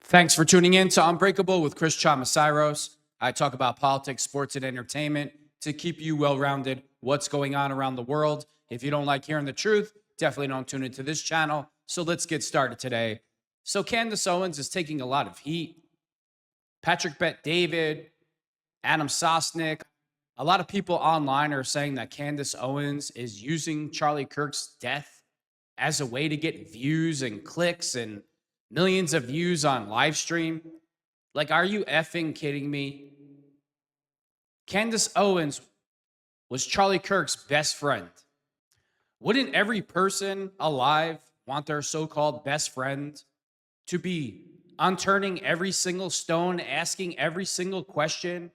Thanks for tuning in to Unbreakable with Chris Chamasairos. I talk about politics, sports, and entertainment to keep you well-rounded what's going on around the world. If you don't like hearing the truth, definitely don't tune into this channel. So let's get started today. So Candace Owens is taking a lot of heat. Patrick Bet-David, Adam Sosnick, a lot of people online are saying that Candace Owens is using Charlie Kirk's death as a way to get views and clicks and millions of views on live stream. Like, are you effing kidding me? Candace Owens was Charlie Kirk's best friend. Wouldn't every person alive want their so-called best friend to be unturning every single stone, asking every single question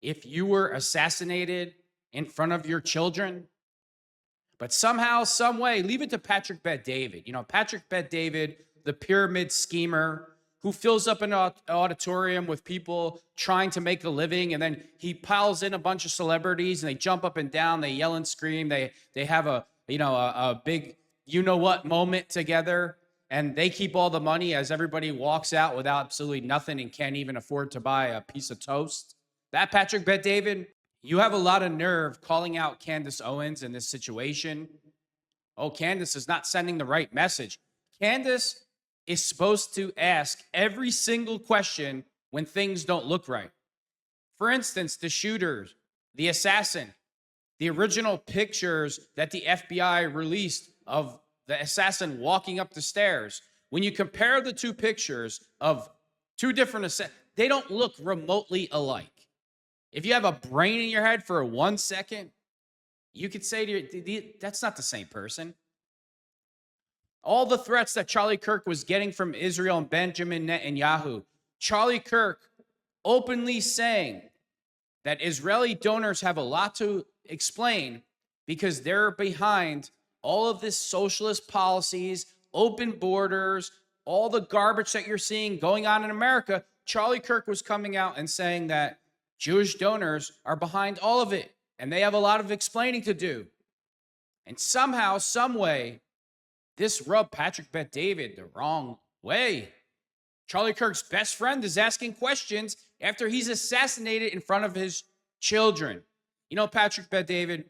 if you were assassinated in front of your children? But somehow, some way, leave it to Patrick Bet-David. You know, Patrick Bet-David, the pyramid schemer who fills up an auditorium with people trying to make a living, and then he piles in a bunch of celebrities and they jump up and down, they yell and scream, they have a big you-know-what moment together, and they keep all the money as everybody walks out with absolutely nothing and can't even afford to buy a piece of toast. That Patrick Bet-David, you have a lot of nerve calling out Candace Owens in this situation. Oh, Candace is not sending the right message. Candace is supposed to ask every single question when things don't look right. For instance, the shooter, the assassin, the original pictures that the FBI released of the assassin walking up the stairs. When you compare the two pictures of two different assassins, they don't look remotely alike. If you have a brain in your head for 1 second, you could say that's not the same person. All the threats that Charlie Kirk was getting from Israel and Benjamin Netanyahu, Charlie Kirk openly saying that Israeli donors have a lot to explain because they're behind all of this socialist policies, open borders, all the garbage that you're seeing going on in America. Charlie Kirk was coming out and saying that Jewish donors are behind all of it, and they have a lot of explaining to do. And somehow, some way, this rubbed Patrick Bet-David the wrong way. Charlie Kirk's best friend is asking questions after he's assassinated in front of his children. You know, Patrick Bet-David,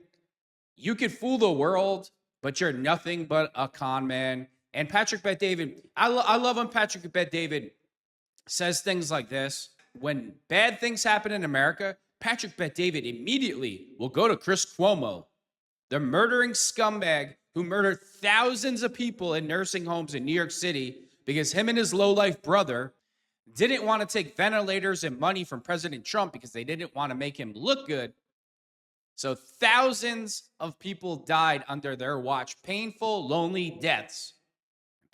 you could fool the world, but you're nothing but a con man. And Patrick Bet-David, I love when Patrick Bet-David says things like this. When bad things happen in America, Patrick Bet-David immediately will go to Chris Cuomo, the murdering scumbag who murdered thousands of people in nursing homes in New York City because him and his lowlife brother didn't want to take ventilators and money from President Trump because they didn't want to make him look good. So thousands of people died under their watch, painful, lonely deaths.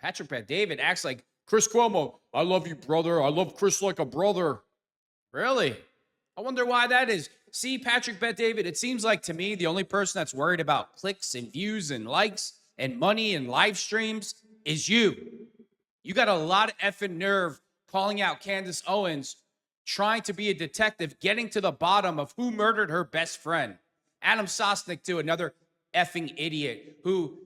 Patrick Bet-David acts like Chris Cuomo. I love you, brother. I love Chris like a brother. Really? I wonder why that is. See, Patrick Bet-David, it seems like to me the only person that's worried about clicks and views and likes and money and live streams is you. You got a lot of effing nerve calling out Candace Owens, trying to be a detective, getting to the bottom of who murdered her best friend. Adam Sosnick, too, another effing idiot who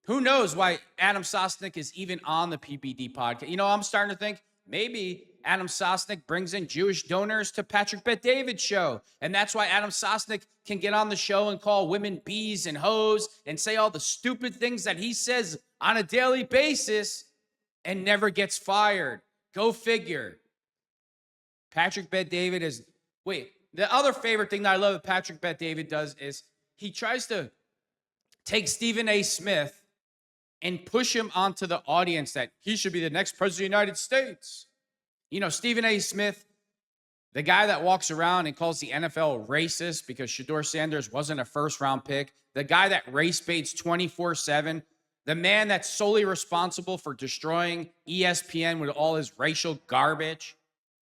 knows why Adam Sosnick is even on the PBD podcast. You know, I'm starting to think maybe Adam Sosnick brings in Jewish donors to Patrick Bet-David's show. And that's why Adam Sosnick can get on the show and call women bees and hoes and say all the stupid things that he says on a daily basis and never gets fired. Go figure. Patrick Bet-David is... Wait, the other favorite thing that I love that Patrick Bet-David does is he tries to take Stephen A. Smith and push him onto the audience that he should be the next president of the United States. You know, Stephen A. Smith, the guy that walks around and calls the NFL racist because Shedeur Sanders wasn't a first-round pick, the guy that race baits 24/7, the man that's solely responsible for destroying ESPN with all his racial garbage,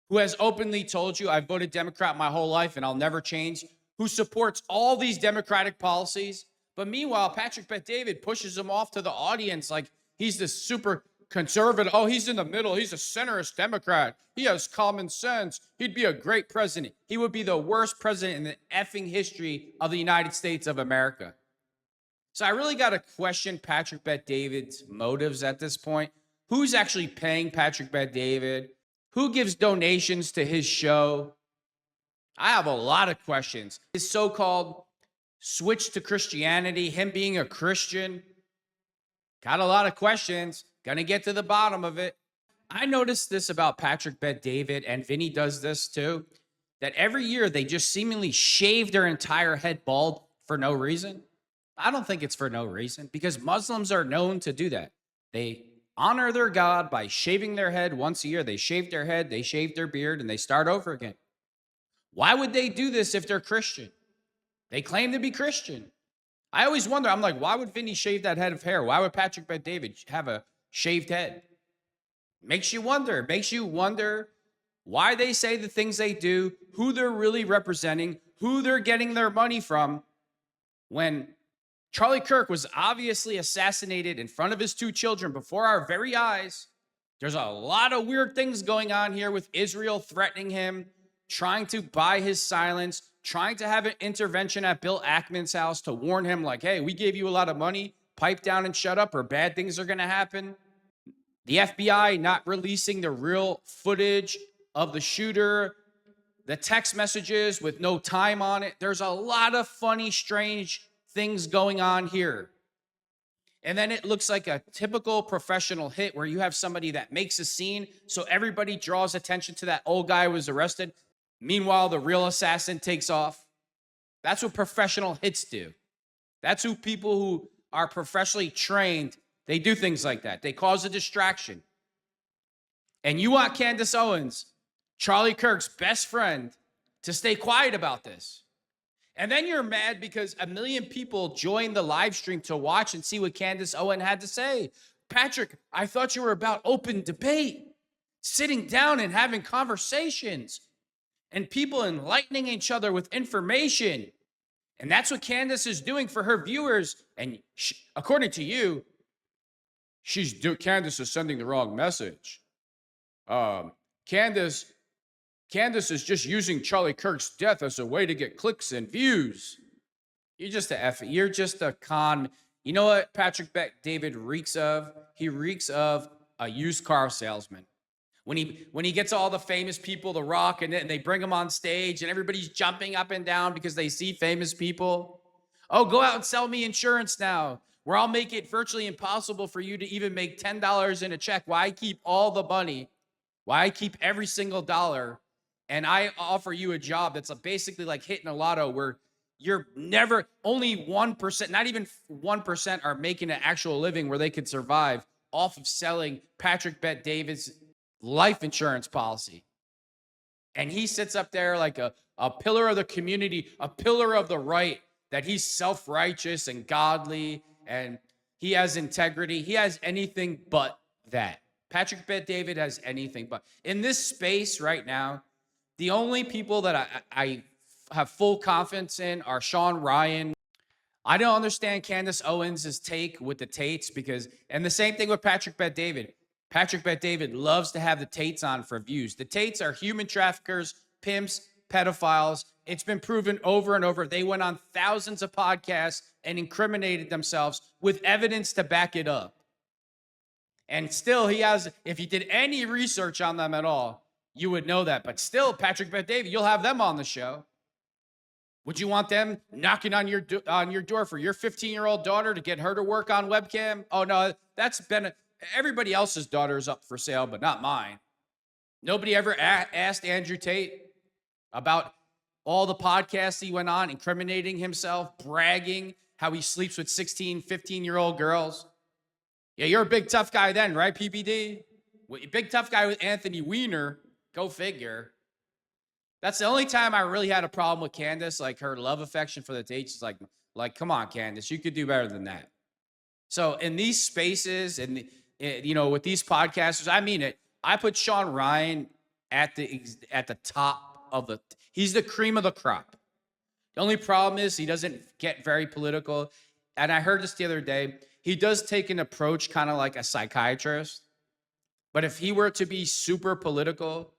who has openly told you, I've voted Democrat my whole life and I'll never change, who supports all these Democratic policies. But meanwhile, Patrick Bet-David pushes him off to the audience like he's this super conservative. Oh, he's in the middle. He's a centrist Democrat. He has common sense. He'd be a great president. He would be the worst president in the effing history of the United States of America. So I really got to question Patrick Bet-David's motives at this point. Who's actually paying Patrick Bet-David? Who gives donations to his show? I have a lot of questions. His so-called switch to Christianity, him being a Christian, got a lot of questions. Gonna get to the bottom of it. I noticed this about Patrick Bet-David, and Vinny does this too, that every year they just seemingly shave their entire head bald for no reason. I don't think it's for no reason, because Muslims are known to do that. They honor their God by shaving their head once a year. They shave their head, they shave their beard, and they start over again. Why would they do this if they're Christian? They claim to be Christian. I always wonder, I'm like, why would Vinny shave that head of hair? Why would Patrick Bet-David have a shaved head? Makes you wonder why they say the things they do, who they're really representing, who they're getting their money from. When Charlie Kirk was obviously assassinated in front of his 2 children before our very eyes, there's a lot of weird things going on here with Israel threatening him, trying to buy his silence, trying to have an intervention at Bill Ackman's house to warn him like, hey, we gave you a lot of money, pipe down and shut up or bad things are going to happen. The FBI not releasing the real footage of the shooter, the text messages with no time on it. There's a lot of funny, strange things going on here. And then it looks like a typical professional hit where you have somebody that makes a scene so everybody draws attention to that old guy who was arrested. Meanwhile, the real assassin takes off. That's what professional hits do. That's who people who are professionally trained, they do things like that. They cause a distraction. And you want Candace Owens, Charlie Kirk's best friend, to stay quiet about this. And then you're mad because 1 million people joined the live stream to watch and see what Candace Owens had to say. Patrick, I thought you were about open debate, sitting down and having conversations, and people enlightening each other with information. And that's what Candace is doing for her viewers. And according to you, Candace is sending the wrong message. Candace is just using Charlie Kirk's death as a way to get clicks and views. You're just a con. You know what Patrick Bet-David reeks of? He reeks of a used car salesman. When he gets all the famous people, The Rock, and they bring him on stage and everybody's jumping up and down because they see famous people. Oh, go out and sell me insurance now, where I'll make it virtually impossible for you to even make $10 in a check. Why keep all the money? Why keep every single dollar? And I offer you a job that's basically like hitting a lotto where you're never, only 1%, not even 1% are making an actual living where they could survive off of selling Patrick Bet-David's life insurance policy. And he sits up there like a pillar of the community, a pillar of the right, that he's self-righteous and godly and he has integrity. He has anything but that. Patrick Bet-David has anything but. In this space right now, the only people that I have full confidence in are Sean Ryan. I don't understand Candace Owens' take with the Tates and the same thing with Patrick Bet-David. Patrick Bet-David loves to have the Tates on for views. The Tates are human traffickers, pimps, pedophiles. It's been proven over and over. They went on thousands of podcasts and incriminated themselves with evidence to back it up. And still if you did any research on them at all, you would know that. But still, Patrick Bet-David, you'll have them on the show. Would you want them knocking on your door for your 15-year-old daughter to get her to work on webcam? Oh, no, everybody else's daughter is up for sale, but not mine. Nobody ever asked Andrew Tate about all the podcasts he went on, incriminating himself, bragging how he sleeps with 16, 15-year-old girls. Yeah, you're a big tough guy then, right, PBD? Big tough guy with Anthony Weiner. Go figure. That's the only time I really had a problem with Candace, like her love affection for the Tates is like, come on, Candace, you could do better than that. So in these spaces and with these podcasters, I mean it. I put Sean Ryan at the top of he's the cream of the crop. The only problem is he doesn't get very political. And I heard this the other day. He does take an approach kind of like a psychiatrist. But if he were to be super political,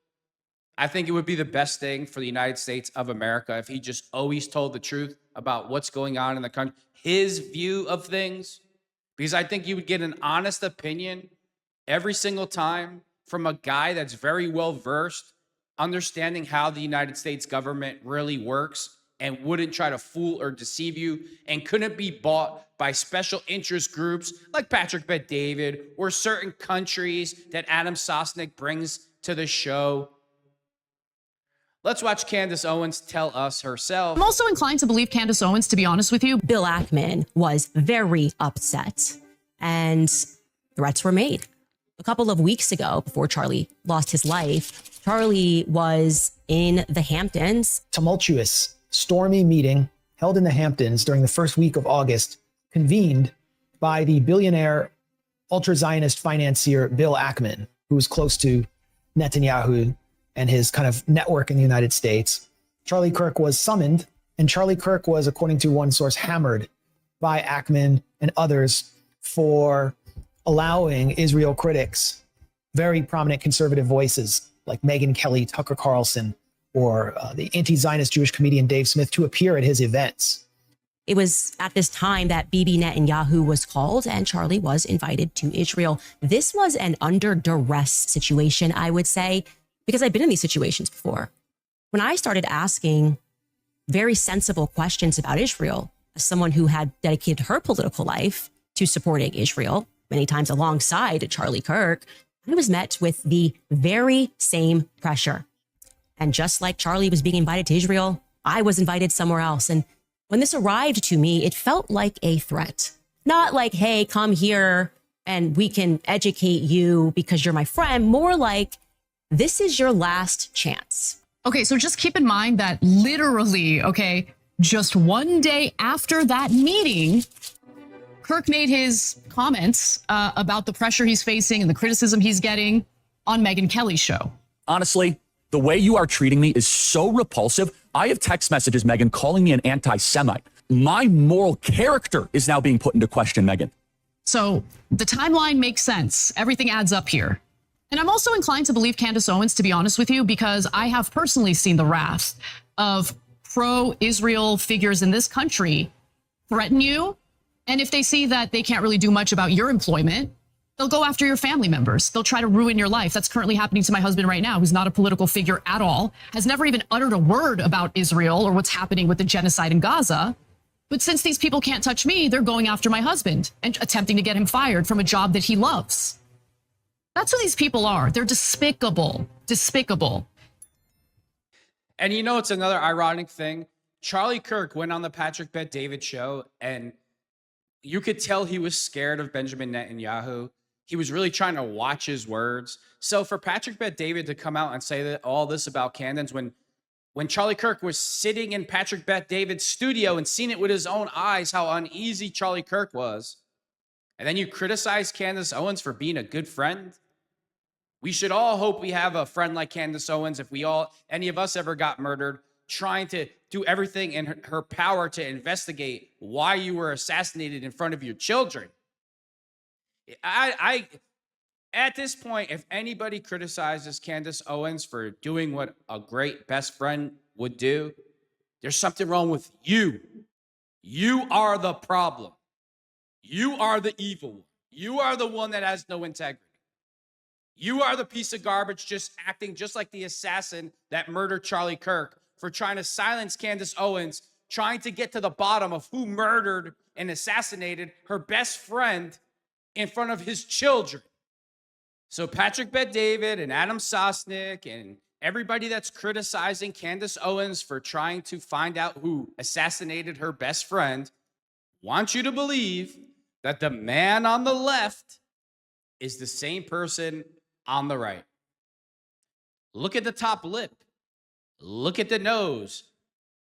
I think it would be the best thing for the United States of America if he just always told the truth about what's going on in the country, his view of things, because I think you would get an honest opinion every single time from a guy that's very well versed, understanding how the United States government really works and wouldn't try to fool or deceive you and couldn't be bought by special interest groups like Patrick Bet-David or certain countries that Adam Sosnick brings to the show. Let's watch Candace Owens tell us herself. I'm also inclined to believe Candace Owens, to be honest with you. Bill Ackman was very upset and threats were made. A couple of weeks ago, before Charlie lost his life, Charlie was in the Hamptons. Tumultuous, stormy meeting held in the Hamptons during the first week of August, convened by the billionaire ultra-Zionist financier Bill Ackman, who was close to Netanyahu and his kind of network in the United States. Charlie Kirk was summoned, and Charlie Kirk was, according to one source, hammered by Ackman and others for allowing Israel critics, very prominent conservative voices like Megyn Kelly, Tucker Carlson, or the anti-Zionist Jewish comedian Dave Smith to appear at his events. It was at this time that Bibi Netanyahu was called and Charlie was invited to Israel. This was an under duress situation, I would say, because I've been in these situations before. When I started asking very sensible questions about Israel, as someone who had dedicated her political life to supporting Israel, many times alongside Charlie Kirk, I was met with the very same pressure. And just like Charlie was being invited to Israel, I was invited somewhere else. And when this arrived to me, it felt like a threat. Not like, hey, come here and we can educate you because you're my friend. More like, this is your last chance. Okay, so just keep in mind that literally, okay, just one day after that meeting, Kirk made his comments about the pressure he's facing and the criticism he's getting on Megyn Kelly's show. Honestly, the way you are treating me is so repulsive. I have text messages, Megyn, calling me an anti-Semite. My moral character is now being put into question, Megyn. So the timeline makes sense. Everything adds up here. And I'm also inclined to believe Candace Owens, to be honest with you, because I have personally seen the wrath of pro-Israel figures in this country threaten you. And if they see that they can't really do much about your employment, they'll go after your family members. They'll try to ruin your life. That's currently happening to my husband right now, who's not a political figure at all, has never even uttered a word about Israel or what's happening with the genocide in Gaza. But since these people can't touch me, they're going after my husband and attempting to get him fired from a job that he loves. That's who these people are. They're despicable, despicable. And you know, it's another ironic thing. Charlie Kirk went on the Patrick Bet-David show, and you could tell he was scared of Benjamin Netanyahu. He was really trying to watch his words. So for Patrick Bet-David to come out and say that all this about Candace, when Charlie Kirk was sitting in Patrick Bet-David's studio and seen it with his own eyes, how uneasy Charlie Kirk was, and then you criticize Candace Owens for being a good friend. We should all hope we have a friend like Candace Owens if any of us ever got murdered, trying to do everything in her power to investigate why you were assassinated in front of your children. At this point, if anybody criticizes Candace Owens for doing what a great best friend would do, there's something wrong with you. You are the problem. You are the evil one. You are the one that has no integrity. You are the piece of garbage just acting just like the assassin that murdered Charlie Kirk for trying to silence Candace Owens, trying to get to the bottom of who murdered and assassinated her best friend in front of his children. So Patrick Bet-David and Adam Sosnick and everybody that's criticizing Candace Owens for trying to find out who assassinated her best friend want you to believe that the man on the left is the same person on the right. Look at the top lip. Look at the nose.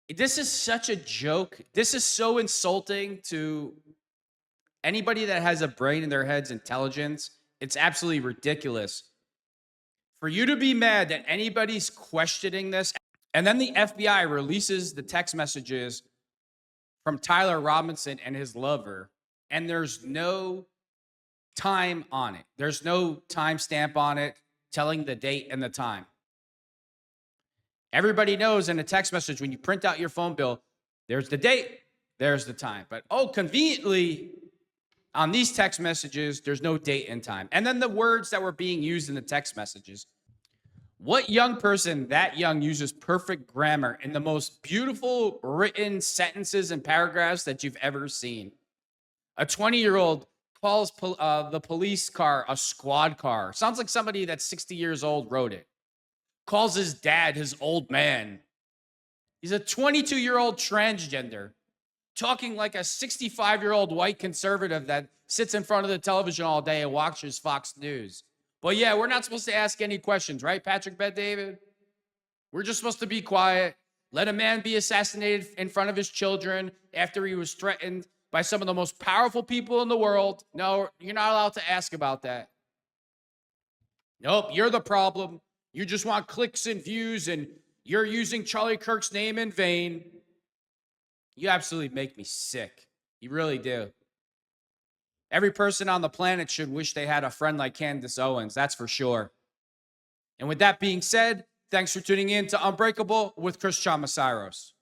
This is such a joke. This is so insulting to anybody that has a brain in their head's intelligence. It's absolutely ridiculous. For you to be mad that anybody's questioning this, and then the FBI releases the text messages from Tyler Robinson and his lover, and there's no time on it. There's no timestamp on it telling the date and the time. Everybody knows in a text message, when you print out your phone bill, there's the date, there's the time. But conveniently, On these text messages, there's no date and time. And then the words that were being used in the text messages. What young person that young uses perfect grammar in the most beautiful written sentences and paragraphs that you've ever seen? A 20-year-old calls the police car a squad car. Sounds like somebody that's 60 years old wrote it. Calls his dad his old man. He's a 22-year-old transgender talking like a 65-year-old white conservative that sits in front of the television all day and watches Fox News. But yeah, we're not supposed to ask any questions, right, Patrick Bet-David? We're just supposed to be quiet, let a man be assassinated in front of his children after he was threatened by some of the most powerful people in the world. No, you're not allowed to ask about that. Nope, you're the problem. You just want clicks and views, and you're using Charlie Kirk's name in vain. You absolutely make me sick. You really do. Every person on the planet should wish they had a friend like Candace Owens, that's for sure. And with that being said, thanks for tuning in to Unbreakable with Chris Chamasiros.